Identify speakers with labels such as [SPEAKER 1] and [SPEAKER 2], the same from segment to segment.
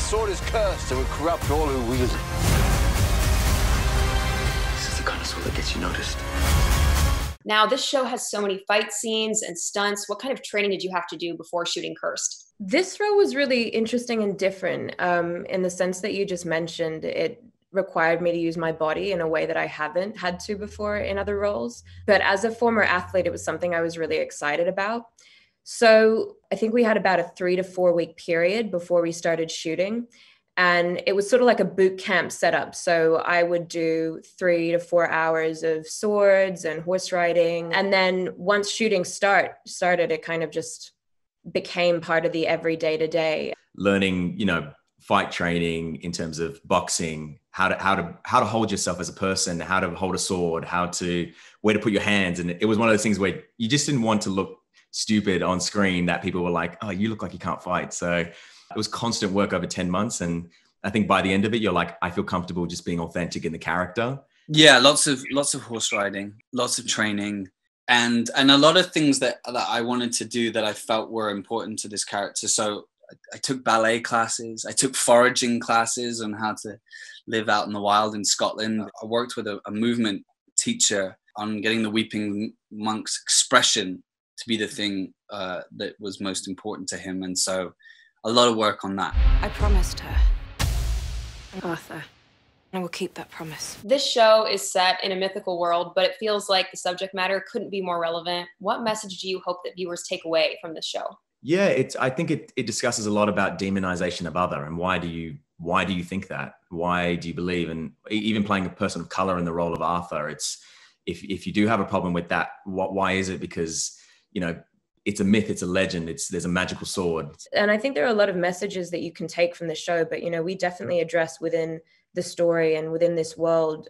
[SPEAKER 1] sword is cursed and will corrupt all who wield it.
[SPEAKER 2] This is the kind of sword that gets you noticed.
[SPEAKER 3] Now, this show has so many fight scenes and stunts. What kind of training did you have to do before shooting Cursed?
[SPEAKER 4] This role was really interesting and different in the sense that you just mentioned. It required me to use my body in a way that I haven't had to before in other roles. But as a former athlete, it was something I was really excited about. So I think we had about a 3 to 4 week period before we started shooting. And it was sort of like a boot camp setup. So I would do 3 to 4 hours of swords and horse riding. And then once shooting started, it kind of just became part of the everyday to day.
[SPEAKER 5] Learning, fight training in terms of boxing, how to hold yourself as a person, how to hold a sword, where to put your hands. And it was one of those things where you just didn't want to look stupid on screen that people were like, oh, you look like you can't fight. So it was constant work over 10 months. And I think by the end of it, you're like, I feel comfortable just being authentic in the character.
[SPEAKER 6] Yeah, lots of horse riding, lots of training, and a lot of things that I wanted to do that I felt were important to this character. So I took ballet classes, I took foraging classes on how to live out in the wild in Scotland. I worked with a movement teacher on getting the weeping monk's expression to be the thing that was most important to him. And so a lot of work on that.
[SPEAKER 7] I promised her, Arthur, and I will keep that promise.
[SPEAKER 3] This show is set in a mythical world, but it feels like the subject matter couldn't be more relevant. What message do you hope that viewers take away from this show?
[SPEAKER 5] Yeah, I think it discusses a lot about demonization of other, and why do you think that? Why do you believe? And even playing a person of color in the role of Arthur, it's if you do have a problem with that, why is it? Because it's a myth, it's a legend, there's a magical sword.
[SPEAKER 4] And I think there are a lot of messages that you can take from the show, but, we definitely address within the story and within this world,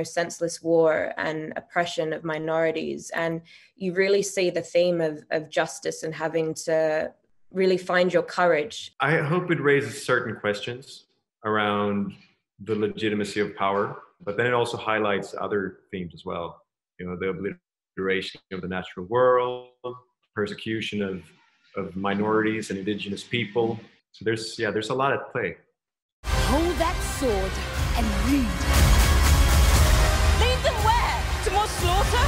[SPEAKER 4] senseless war and oppression of minorities. And you really see the theme of justice and having to really find your courage.
[SPEAKER 8] I hope it raises certain questions around the legitimacy of power, but then it also highlights other themes as well. The obliteration of the natural world, persecution of minorities and indigenous people. So there's a lot at play.
[SPEAKER 7] Hold that sword and read. Lead them where? To more slaughter?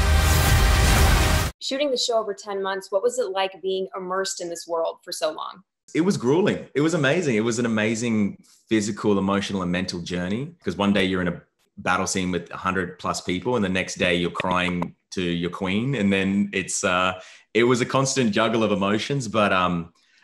[SPEAKER 3] Shooting the show over 10 months, what was it like being immersed in this world for so long?
[SPEAKER 5] It was grueling. It was amazing. It was an amazing physical, emotional, and mental journey, because one day you're in a battle scene with 100 plus people, and the next day you're crying to your queen. And then it was a constant juggle of emotions, but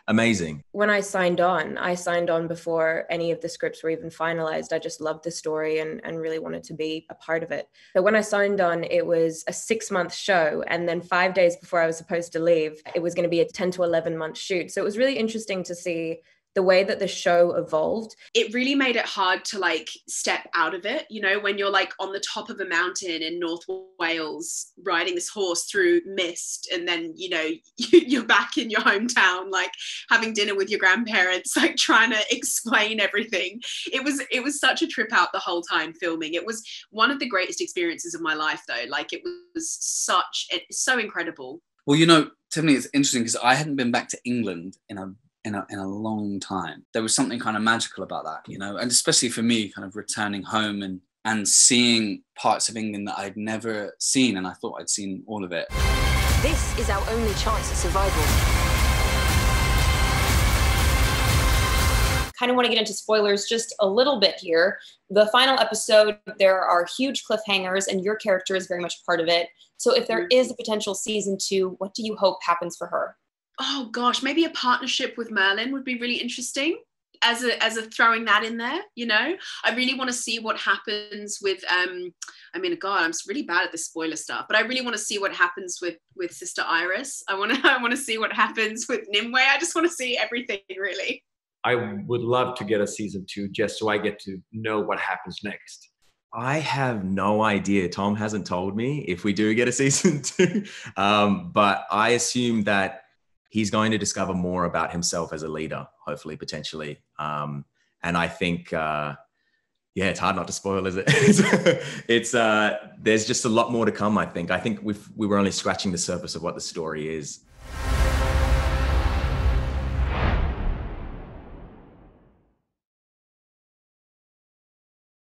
[SPEAKER 5] amazing.
[SPEAKER 4] When I signed on before any of the scripts were even finalized. I just loved the story and really wanted to be a part of it. But when I signed on, it was a 6-month show. And then 5 days before I was supposed to leave, it was going to be a 10 to 11 month shoot. So it was really interesting to see the way that the show evolved.
[SPEAKER 9] It really made it hard to step out of it, when you're on the top of a mountain in North Wales, riding this horse through mist, and then, you're back in your hometown, having dinner with your grandparents, trying to explain everything. It was such a trip out the whole time filming. It was one of the greatest experiences of my life though. It was so incredible.
[SPEAKER 6] Well, Tiffany, it's interesting because I hadn't been back to England in a long time. There was something kind of magical about that, and especially for me, kind of returning home and seeing parts of England that I'd never seen, and I thought I'd seen all of it.
[SPEAKER 7] This is our only chance at survival.
[SPEAKER 3] Kind of want to get into spoilers just a little bit here. The final episode, there are huge cliffhangers, and your character is very much part of it. So if there is a potential season 2, what do you hope happens for her?
[SPEAKER 9] Oh gosh, maybe a partnership with Merlin would be really interesting as a throwing that in there, I really want to see what happens with I'm really bad at this spoiler stuff, but I really want to see what happens with Sister Iris. I want to see what happens with Nimue. I just want to see everything, really.
[SPEAKER 8] I would love to get a season 2 just so I get to know what happens next.
[SPEAKER 5] I have no idea. Tom hasn't told me if we do get a season 2, but I assume that he's going to discover more about himself as a leader, hopefully, potentially. And I think, it's hard not to spoil, is it? There's just a lot more to come, I think. I think we were only scratching the surface of what the story is.